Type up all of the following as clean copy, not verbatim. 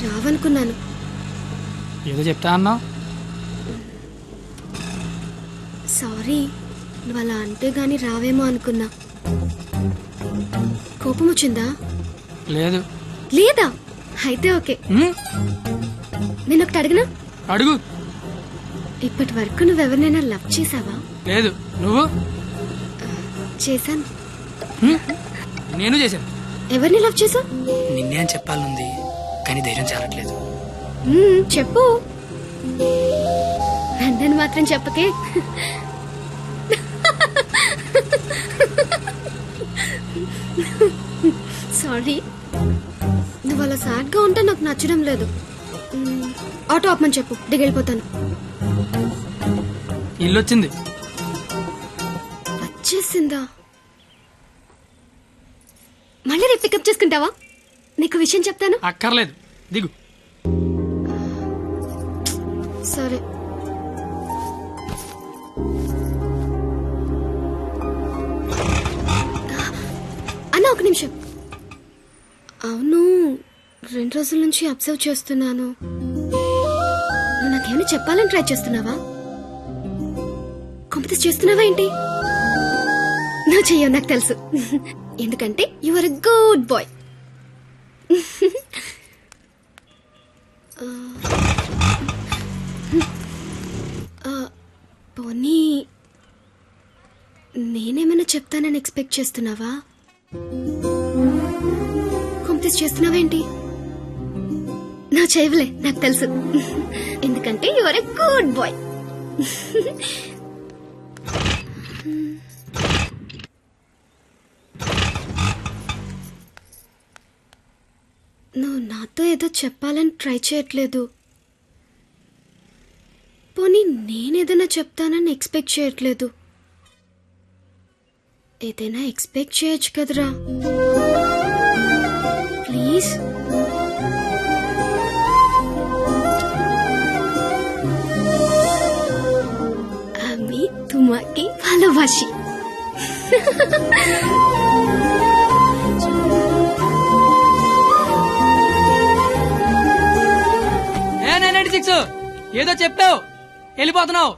రావనుకున్నాను. ఏదో చెప్తా అన్నావు. సారీ, నువ్వు అలా అంటే గాని రావేమో అనుకున్నా. కోపం వచ్చిందా? లేదు. లేదా? అయితే ఓకే. నేను ఒకటి అడిగినా? అడుగు. ఇప్పటి వరకు నువ్వెవరినైనా లవ్ చేసావా? లేదు. నువ్వు? చేశాను. నేను చేశాను. ఎవరిని లవ్ చేసావు? నిన్నే అని చెప్పాలనుంది కానీ ధైర్యం చాలట్లేదు. చెప్పు. నన్ను మాత్రం చెప్పకే. సారీ, నువ్వు అలా సాడ్ గా ఉంటే నాకు నచ్చడం లేదు. ఆటో ఆపమని చెప్పు, దిగెళ్ళిపోతాను. ఇల్లు వచ్చింది. వచ్చేసిందా? మళ్ళీ రేపు పికప్ చేసుకుంటావా? నీకు విషయం చెప్తాను. అక్కర్లేదు, దిగు. సరే. అన్న ఒక నిమిషం. అవును, 2 రోజుల నుంచి అబ్జర్వ్ చేస్తున్నాను. నువ్వు నాకేమైనా చెప్పాలని ట్రై చేస్తున్నావా? కాంపిటీస్ చేస్తున్నావా ఏంటి? నువ్వు చెయ్యవు, నాకు తెలుసు. ఎందుకంటే you are a good boy. పోనీ నేనేమైనా చెప్తానని ఎక్స్పెక్ట్ చేస్తున్నావా? కాంపిటీస్ చేస్తున్నావా ఏంటి? నా చేయవులే, నాకు తెలుసు. ఎందుకంటే you are a good boy. నువ్వు నాతో ఏదో చెప్పాలని ట్రై చేయట్లేదు. పోనీ నేనేదైనా చెప్తానని ఎక్స్పెక్ట్ చేయట్లేదు. ఏదైనా ఎక్స్పెక్ట్ చేయొచ్చు కదరా, ప్లీజ్. আমি তোমাকে ভালোবাসি. ఏదో చెప్పావు, వెళ్ళిపోతున్నావు.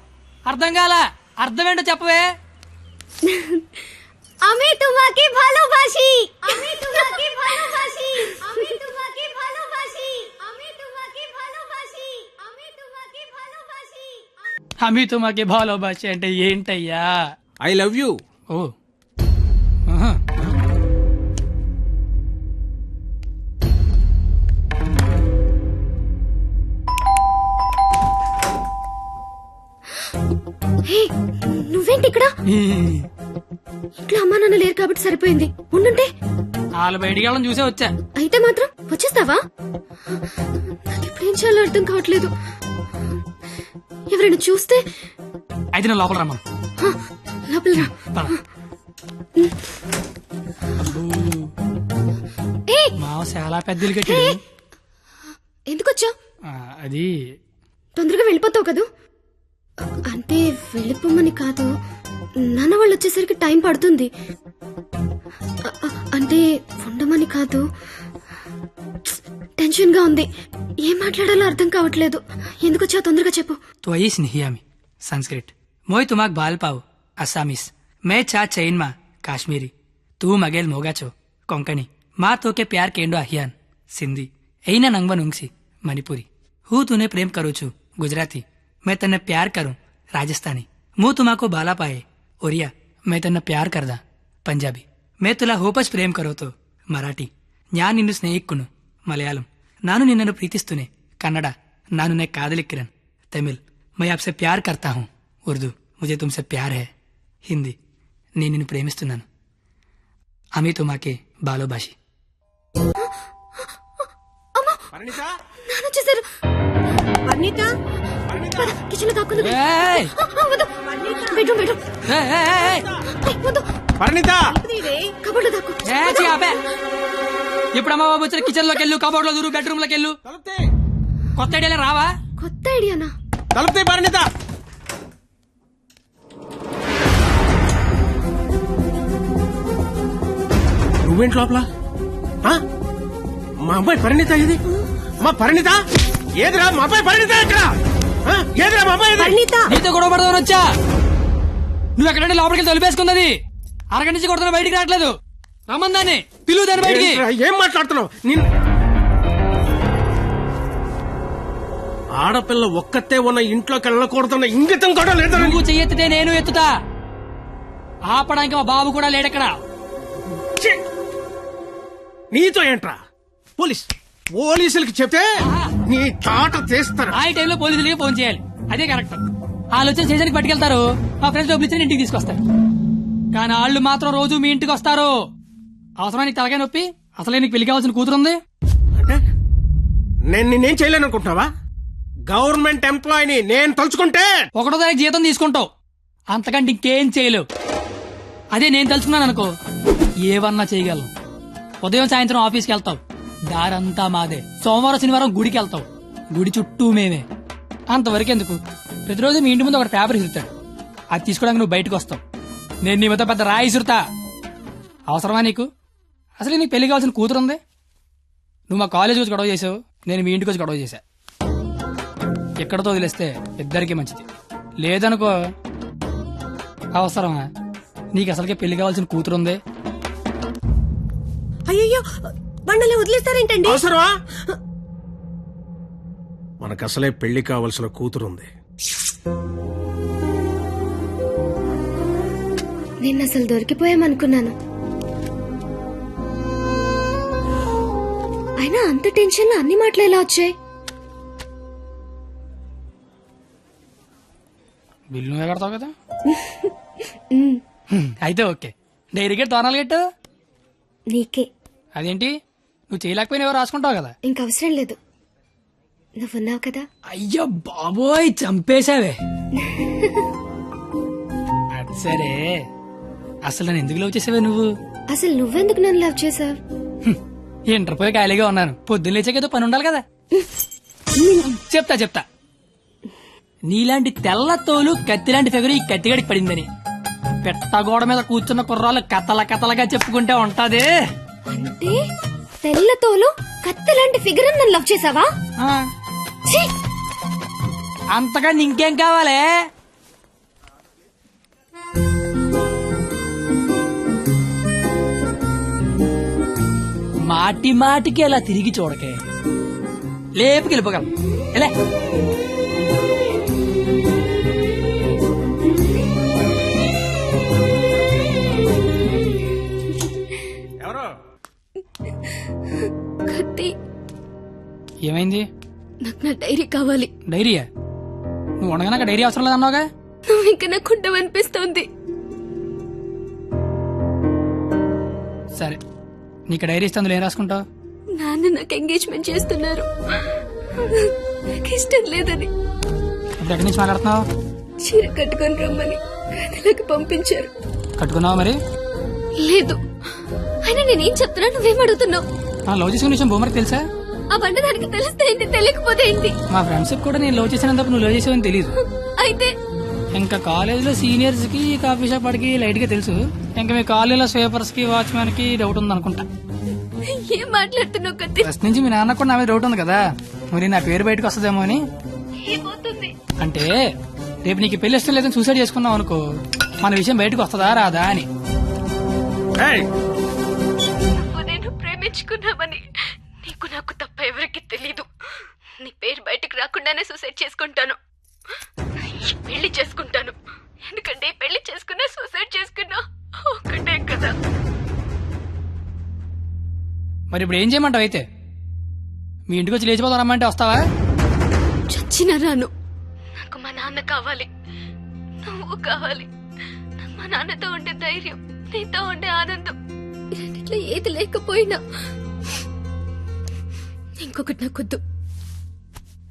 అర్థం కాల. అర్థం ఏంటో చెప్పవే. আমি তোমাকে ভালোবাসি. আমি তোমাকে ভালোবাসি. আমি তোমাকে ভালোবাসি. আমি তোমাকে ভালোবাসি. আমি তোমাকে ভালোবাসি. అమి తుమాకి భాలోబాషి అంటే ఏంటయ్యా? I love you. ఓ, ఆహా. హే, నువ్వేంటి ఇక్కడ? ఇంట్లో అమ్మా నాన్న లేరు కాబట్టి సరిపోయింది. ఉండుంటే వాళ్ళ బయటికి వెళ్ళడం చూసే వచ్చా. అయితే మాత్రం వచ్చేస్తావా? నాకు ఇప్పుడేం చేయాలో అర్థం కావట్లేదు. ఎవరైనా చూస్తే? అయితే నేను లోపల రమ్మను. లోపల రా. పద. మావ చాలా పెద్దలు కట్టాడు. ఎందుకు వచ్చావు? అది తొందరగా వెళ్ళిపోతావు కదూ? అంటే వెళ్ళిపోమని కాదు, నాన్న వాళ్ళు వచ్చేసరికి టైం పడుతుంది. అంటే ఉండమని కాదు, టెన్షన్ గా ఉంది. ఏం మాట్లాడాలో అర్థం కావట్లేదు. ఎందుకు వచ్చావు? తొందరగా చెప్పు. तो आई स्नेहियामी संस्कृत मोय तुमाक बाल पाव असामीस मैं चा चैन मा काश्मीरी तू मगेल मोगाचो कोंकणी माँ तो के प्यार केंडो अहियान सिंधी ऐना नंगवन उंगसी मणिपुरी हूँ तूने प्रेम करू छू गुजराती मैं तन्ने प्यार करूं राजस्थानी मुँह तुमाको बाला पाए ओरिया मैं तन्ने प्यार करदा पंजाबी मैं तुला होपच प्रेम करो तो मराठी न्या निन्नु स्नेहिक्कुनु मलयालम नानु निन्ननु प्रीतिस्तुने कन्नड नानु ने कादलिक्किरन तमिल मैं आपसे प्यार करता हूँ उर्दू मुझे तुमसे प्यार है हिंदी నేను నిన్ను ప్రేమిస్తున్నాను అమి తుమాకే బాలోబాషి కిచెన్ దాక్కుంది. ఇప్పుడు అమ్మ బాబు వచ్చిన కిచెన్ లోకి వెళ్ళు, కబోర్డ్ లో దూరు, బెడ్రూమ్ లోకి వెళ్ళు. కొత్త ఐడియా రావా? కొత్త ఐడియానా? తలుపుతే పరిణిత. నువ్వేంటి లోపల? మా అమ్మాయి పరిణిత ఇది మా పరిణిత ఏదిరా మా అబ్బాయి పరిణిత ఎక్కడ ఆ? ఏదిరా మా అబ్బాయి పరిణిత నీతో గొడవ పడదామని వచ్చా. నువ్వు ఎక్కడంటే లోపలికి తొలిపేసుకున్నది. అరగంట నుంచి కొడుతున్నా, బయటికి రావట్లేదు. రమ్మందాన్ని పిలువు దాన్ని బయటికి. ఏం మాట్లాడుతున్నావు? ఆడపిల్ల ఒక్కతే ఉన్న ఇంట్లోకి వెళ్ళకూడదన్న ఇంగితం కూడా లేదా? నువ్వు చెయ్యెత్తితే నేను ఎత్తుతా. ఆపడానికి మా బాబు కూడా లేడెక్కడ. ఛీ! నీతో ఏంట్రా? పోలీసులకి చెప్తే నీ తాట తీస్తారు. ఆ టైంలో పోలీసులకి ఫోన్ చేయాలి, అదే కరెక్ట్. వాళ్ళు వచ్చి స్టేషన్కి పట్టుకెళ్తారు, మా ఫ్రెండ్స్ డబ్బులు ఇచ్చి ఇంటికి తీసుకొస్తారు. కానీ వాళ్ళు మాత్రం రోజు మీ ఇంటికి వస్తారు. అవసరమా నీకు తలకాయ నొప్పి? అసలే నీకు పెళ్లి కావాల్సిన కూతురుంది. అంటే నేను నిన్నేం చేయలేను అనుకుంటున్నావా? గవర్నమెంట్ ఎంప్లాయీని నేను తలుచుకుంటే 1వ తారీఖు జీతం తీసుకుంటావు, అంతకంటే ఇంకేం చేయలేవు. అదే నేను తలుచుకున్నాను అనుకో, ఏవన్నా చేయగలను. ఉదయం సాయంత్రం ఆఫీస్కి వెళ్తావు, దారంతా మాదే. సోమవారం శనివారం గుడికి వెళ్తావు, గుడి చుట్టూ మేమే. అంతవరకు ఎందుకు, ప్రతిరోజు మీ ఇంటి ముందు ఒక పేపర్ ఇస్తాడు, అది తీసుకోవడానికి నువ్వు బయటకు వస్తావు. నేను నీ మొత్తం పెద్ద రాయి ఇసురుతా. అవసరమా నీకు? అసలు నీకు పెళ్లి కావాల్సిన కూతురుంది. నువ్వు మా కాలేజీ వచ్చి గొడవ చేసావు, నేను మీ ఇంటికి వచ్చి గొడవ చేశా. ఎక్కడతో వదిలేస్తే ఇద్దరికి మంచిది. లేదనుకో, అవసరమా? నీకు అసలుకే పెళ్లి కావాల్సిన కూతురుంది. అయ్యో బండలే వదిలేస్తారేంటండి? అవసరమా? మనకు అసలే పెళ్లి కావలసిన కూతురుంది. నేను అసలు దొరికిపోయామనుకున్నాను. అయినా అంత టెన్షన్ అన్ని మాటలు ఎలా వచ్చాయి? బిల్లు నువ్వే కడతావు కదా. అయితే ఓకే. డైరీ గేట్ తోనాలు గట్టు. నీకే. అదేంటి, నువ్వు చేయలేకపోయినా ఎవరు రాసుకుంటావు కదా. ఇంకవసరం లేదు, నువ్వున్నావు కదా. అయ్యో బాబోయ్, చంపేశావే. అది సరే, అసలు నన్ను ఎందుకు లవ్ చేసావే నువ్వు? అసలు నువ్వెందుకు నన్ను లవ్ చేసావు? ఇంటర్ పోయి ఖాళీగా ఉన్నాను, పొద్దున్న లేచాకేదో పని ఉండాలి కదా. చెప్తా. నీలాంటి తెల్ల తోలు కత్తిలాంటి ఫిగర్ ఈ కత్తిగడికి పడిందని పెట్టగోడ మీద కూర్చున్న కుర్రాళ్ళు కథలగా చెప్పుకుంటే ఉంటది. అంటే తెల్లతోలు కత్తిలాంటి ఫిగర్ నన్ను లవ్ చేసావా? ఆ, ఛీ! అంతగా ఇంకేం కావాలే? మాటికి అలా తిరిగి చూడకే, లేపుకి వెళ్ళిపోగలం. ఎలా ఎవరు? కత్తి, ఏమైంది? నాకు నా డైరీ కావాలి. డైరీయా? నువ్వు ఉండగా నాకు డైరీ అవసరం లేదన్నావుగా. నువ్వు ఇంకా నాకు ఉండవనిపిస్తోంది. సరే, నీకు డైరీ ఇస్తే అందులో ఏం రాసుకుంటావు? నాన్న నాకు ఎంగేజ్మెంట్ చేస్తున్నారు, నాకు ఇష్టం లేదని. ఇప్పుడు ఎక్కడి నుంచి మాట్లాడుతున్నావు? చీర కట్టుకొని రమ్మని గదిలోకి పంపించారు. కట్టుకున్నావా మరి? లేదు. అయినా నేనేం చెప్తున్నా, నువ్వేం అడుగుతున్నావు? లవ్ చేసుకునే విషయం బొమ్మకి తెలుసా? ఆ బండ దానికి తెలిస్తే ఏంటి, తెలియకపోతే ఏంటి? మా ఫ్రెండ్స్ కూడా నేను లవ్ చేసినందుకు నువ్వు లవ్ చేసావని తెలియదు. అయితే ఇంకా కాలేజీలో సీనియర్స్ కి కాఫీ షాప్ వాడికి లైట్ గా తెలుసు. ఇంకా మీ కాలేజీలో స్వీపర్స్ కి వాచ్మెన్ కి డౌట్ ఉంది అనుకుంటా. ఏం మాట్లాడుతున్నావు కత్తి? ఫస్ట్ నుంచి మీ నాన్న కూడా నా మీద డౌట్ ఉంది కదా, మరి నా పేరు బయటకు వస్తుందేమో అని. ఏమవుతుంది? అంటే రేపు నీకు పెళ్లి ఇష్టం లేదని సూసైడ్ చేసుకున్నావు అనుకో, మన విషయం బయటకు వస్తుందా రాదా అని. ఏయ్! నువ్వు నేను ప్రేమించుకున్నామని నీకు నాకు తప్ప ఎవరికి తెలీదు. నీ పేరు బయటకు రాకుండానే సూసైడ్ చేసుకుంటాను, పెళ్లి చేసుకుంటాను. ఎందుకంటే పెళ్లి చేసుకున్నా సూసైడ్ చేసుకున్నా ఒకటే కదా. మరి ఇప్పుడు ఏం చేయమంటావు? అయితే మీ ఇంటికి వచ్చి లేచిపోతావు రమ్మంటే వస్తావా? చచ్చినా రాను. నాకు మా నాన్న కావాలి, నువ్వు కావాలి. నాకు మా నాన్నతో ఉండే ధైర్యం, నీతో ఉండే ఆనందం, రెండిట్లో ఏది లేకపోయినా ఇంకొకటి నాకొద్దు.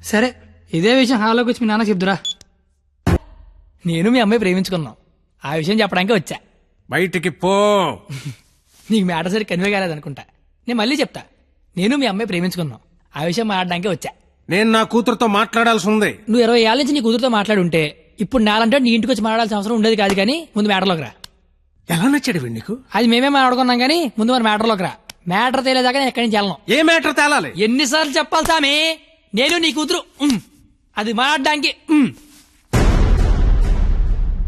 సరే, ఇదే విషయం హాల్లోకి వచ్చి మీ నాన్న చెప్దురా. నేను మీ అమ్మాయి ప్రేమించుకున్నాం, ఆ విషయం చెప్పడానికి వచ్చా. బయటికి పో. నీకు మ్యాటర్ సరి కన్వే కాలేదనుకుంటా. నేను మళ్ళీ చెప్తా, నేను మీ అమ్మాయి ప్రేమించుకున్నాం, ఆ విషయం మాట్లాడడానికి వచ్చా. నేను నా కూతురుతో మాట్లాడాల్సి ఉంది. నువ్వు 20 ఏళ్ళ నుంచి నీ కూతురుతో మాట్లాడి ఉంటే ఇప్పుడు నాలంటే నీ ఇంటికి వచ్చి మాట్లాడాల్సిన అవసరం ఉండేది కాదు. కానీ ముందు మ్యాటర్లోకి రా. ఎలా నచ్చాడు వీడు నీకు? అది మేమే మాట్లాడుకున్నాం, కానీ ముందు మరి మ్యాటర్లోకి రా. మ్యాటర్ తేలేదాకా నేను ఎక్కడి నుంచి వెళ్ళను. ఏ మ్యాటర్ తేలాలి? ఎన్నిసార్లు చెప్పాలి సామి, నేను నీ కూతురు అది మాట్లాడడానికి.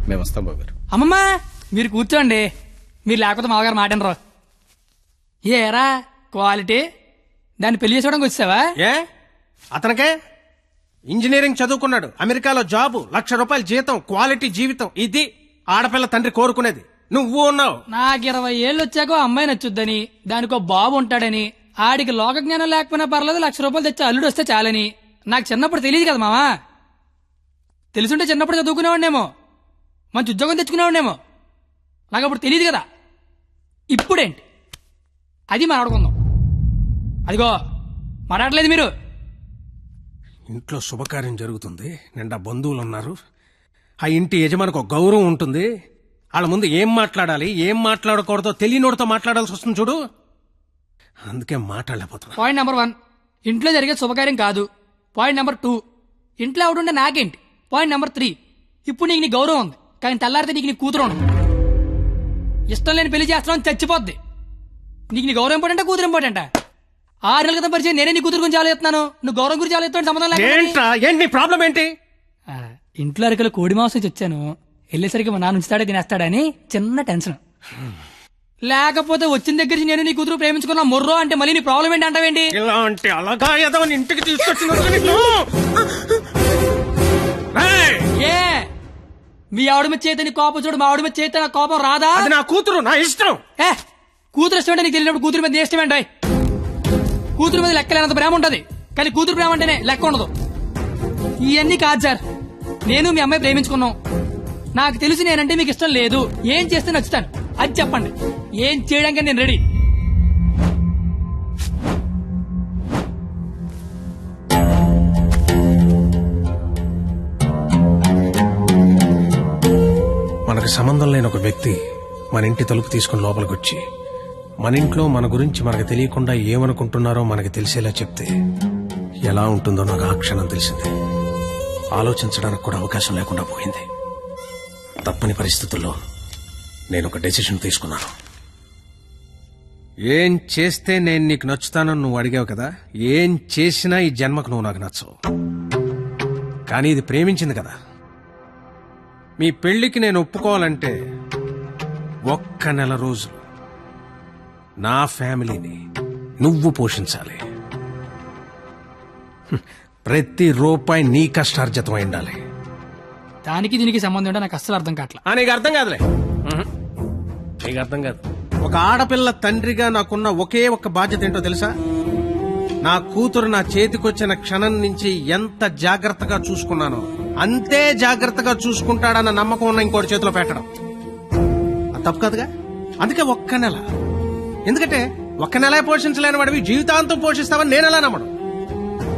మేము వస్తాం బాబు గారు. అమ్మమ్మ మీరు కూర్చోండి, మీరు లేకపోతే మామగారు మాటనరు. ఏరా క్వాలిటీ, దాన్ని పెళ్లి చేసుకోవడానికి వచ్చావా? ఏ అతనికే ఇంజనీరింగ్ చదువుకున్నాడు, అమెరికాలో జాబు, ₹1,00,000 జీతం, క్వాలిటీ జీవితం. ఇది ఆడపిల్ల తండ్రి కోరుకునేది. నువ్వు ఉన్నావు. నాకు 20 ఏళ్ళు వచ్చాక అమ్మాయి నచ్చుద్దని, దానికో బాబు ఉంటాడని, ఆడికి లోక జ్ఞానం లేకపోయినా పర్లేదు ₹1,00,000 తెచ్చి అల్లుడు వస్తే చాలని. నాకు చిన్నప్పుడు తెలియదు కదా మామా. తెలుసుంటే చిన్నప్పుడు చదువుకునేవాడినేమో, మంచి ఉద్యోగం తెచ్చుకునేవాడినేమో. నాకు అప్పుడు తెలియదు కదా. ఇప్పుడేంటి అది మాట్లాడుకుందాం. అదిగో మాట్లాడలేదు మీరు. ఇంట్లో శుభకార్యం జరుగుతుంది, నిండా బంధువులు ఉన్నారు. ఆ ఇంటి యజమానికి ఒక గౌరవం ఉంటుంది. వాళ్ళ ముందు ఏం మాట్లాడాలి ఏం మాట్లాడకూడదో తెలియనోడితో మాట్లాడాల్సి వస్తుంది చూడు. అందుకే మాట్లాడలేకపోతున్నా. పాయింట్ నెంబర్ 1, ఇంట్లో జరిగే శుభకార్యం కాదు. పాయింట్ నెంబర్ 2, ఇంట్లో ఆవిడుంటే నాకేంటి. పాయింట్ నెంబర్ 3, ఇప్పుడు నీకు నీ గౌరవం ఉంది, కానీ తెల్లారితే నీకు నీ కూతురు ఉండదు. ఇష్టం లేని పెళ్లి చేస్తున్నావు, చచ్చిపోద్ది. నీకు నీ గౌరవం ఇంపార్టెంటా కూతురు ఇంపార్టెంటా? 6 నెలల క్రితం పరిచయం నేనే నీ కూతురు గురించి ఆలోచిస్తున్నాను, నువ్వు గౌరవం గురించి ఆలోచిస్తాను. సంబంధం లేదు. ఏంటి ప్రాబ్లం ఏంటి? ఇంట్లో అరకలు కోడి మాంసం వచ్చాను, వెళ్ళేసరికి మా నాన్న ఉంచుతాడే తినేస్తాడని చిన్న టెన్షన్. లేకపోతే వచ్చిన దగ్గర నుంచి నేను నీ కూతురు ప్రేమించుకున్నా మొర్రో అంటే మళ్ళీ నీ ప్రాబ్లం ఏంటి అంటావేంటి? ఇలాంటి అలాగా ఏదో ఇంటికి తీసుకొచ్చిన ఏ మీ ఆవిడ మీద చేత నీ కోపం చూడు, మా ఆవిడ మీద చేత నా కోపం రాదా? అది నా కూతురు, నా ఇష్టం. కూతురు ఇష్టం అంటే నీకు తెలియనప్పుడు కూతురు మీద ఇష్టం ఏంటాయి? కూతురు మీద లెక్కలేనంత ప్రేమ ఉంటది, కానీ కూతురు ప్రేమ అంటేనే లెక్క ఉండదు. ఇవన్నీ కాదు సార్, నేను మీ అమ్మాయి ప్రేమించుకున్నాం. నాకు తెలిసి నేనంటే మీకు ఇష్టం లేదు. ఏం చేస్తే నచ్చుతాను అది చెప్పండి, ఏం చేయడానికి నేను రెడీ. మనకు సంబంధం లేని ఒక వ్యక్తి మన ఇంటి తలుపు తీసుకుని లోపలికి వచ్చి మన ఇంట్లో మన గురించి మనకు తెలియకుండా ఏమనుకుంటున్నారో మనకు తెలిసేలా చెప్తే ఎలా ఉంటుందో నాకు ఆ క్షణం తెలిసింది. ఆలోచించడానికి కూడా అవకాశం లేకుండా పోయింది. తప్పని పరిస్థితుల్లో నేను ఒక డెసిషన్ తీసుకున్నాను. ఏం చేస్తే నేను నీకు నచ్చుతానని నువ్వు అడిగావు కదా, ఏం చేసినా ఈ జన్మకు నువ్వు నాకు నచ్చవు. కానీ ఇది ప్రేమించింది కదా. మీ పెళ్లికి నేను ఒప్పుకోవాలంటే 1 నెల రోజులు నా ఫ్యామిలీని నువ్వు పోషించాలి. ప్రతి రూపాయి నీ కష్టార్జితం అయి ఉండాలి. దానికి దీనికి సంబంధం ఏంటో నాకు అస్సలు అర్థం కావట్లా. నీకు అర్థం కాదులే, నీకు అర్థం కాదు. ఒక ఆడపిల్ల తండ్రిగా నాకున్న ఒకే ఒక్క బాధ్యత ఏంటో తెలుసా? నా కూతురు నా చేతికొచ్చిన క్షణం నుంచి ఎంత జాగ్రత్తగా చూసుకున్నానో అంతే జాగ్రత్తగా చూసుకుంటాడన్న నమ్మకం ఉన్న ఇంకోటి చేతిలో పెట్టడం అది తప్పు కాదుగా. అందుకే 1 నెల. ఎందుకంటే 1 నెల పోషించలేని వాడివి జీవితాంతం పోషిస్తావని నేనెలా నమ్మడం.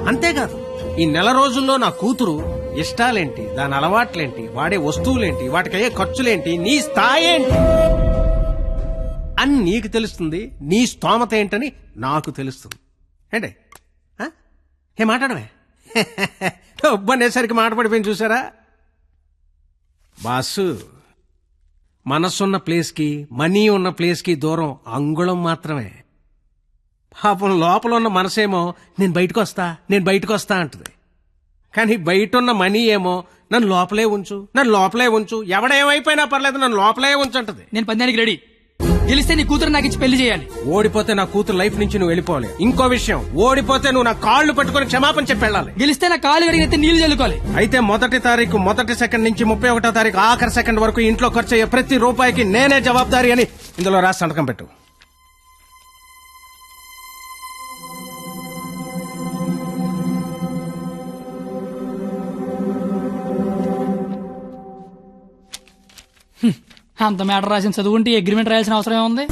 అంతేకాదు, ఈ నెల రోజుల్లో నా కూతురు ఇష్టాలేంటి, దాని అలవాట్లేంటి, వాడే వస్తువులేంటి, వాటికయ్యే ఖర్చులేంటి, నీ స్థాయి ఏంటి అని నీకు తెలుస్తుంది. నీ స్తోమత ఏంటని నాకు తెలుస్తుంది. ఏంటి ఏ మాట్లాడమే ఒబ్బనేసరికి మాట పడిపోయింది చూసారా? బాసు, మనసున్న ప్లేస్కి మనీ ఉన్న ప్లేస్కి దూరం అంగుళం మాత్రమే. పాపం లోపల ఉన్న మనసేమో నేను బయటకు వస్తా అంటుంది. కానీ బయట ఉన్న మనీ ఏమో నన్ను లోపలే ఉంచు, ఎవడేమైపోయినా పర్లేదు నన్ను లోపలే ఉంచంటది. నేను పందానికి రెడీ. గెలిస్తే నీ కూతురు నాకు ఇచ్చి పెళ్లి చేయాలి. ఓడిపోతే నా కూతురు లైఫ్ నుంచి నువ్వు వెళ్ళిపోవాలి. ఇంకో విషయం, ఓడిపోతే నువ్వు నా కాళ్ళు పట్టుకుని క్షమాపణ చెప్పి వెళ్ళాలి. గెలిస్తే నా కాళ్ళు కడిగితే నీళ్లు చల్లుకోవాలి. అయితే 1వ తారీఖు 1వ సెకండ్ నుంచి 31వ తారీఖు ఆఖరి సెకండ్ వరకు ఇంట్లో ఖర్చు అయ్యే ప్రతి రూపాయికి నేనే జవాబారి అని ఇందులో రాసి సంతకం పెట్టు. అంత మ్యాటర్ రాసిన చదువుంటే అగ్రిమెంట్ రాయాల్సిన అవసరం ఏముంది?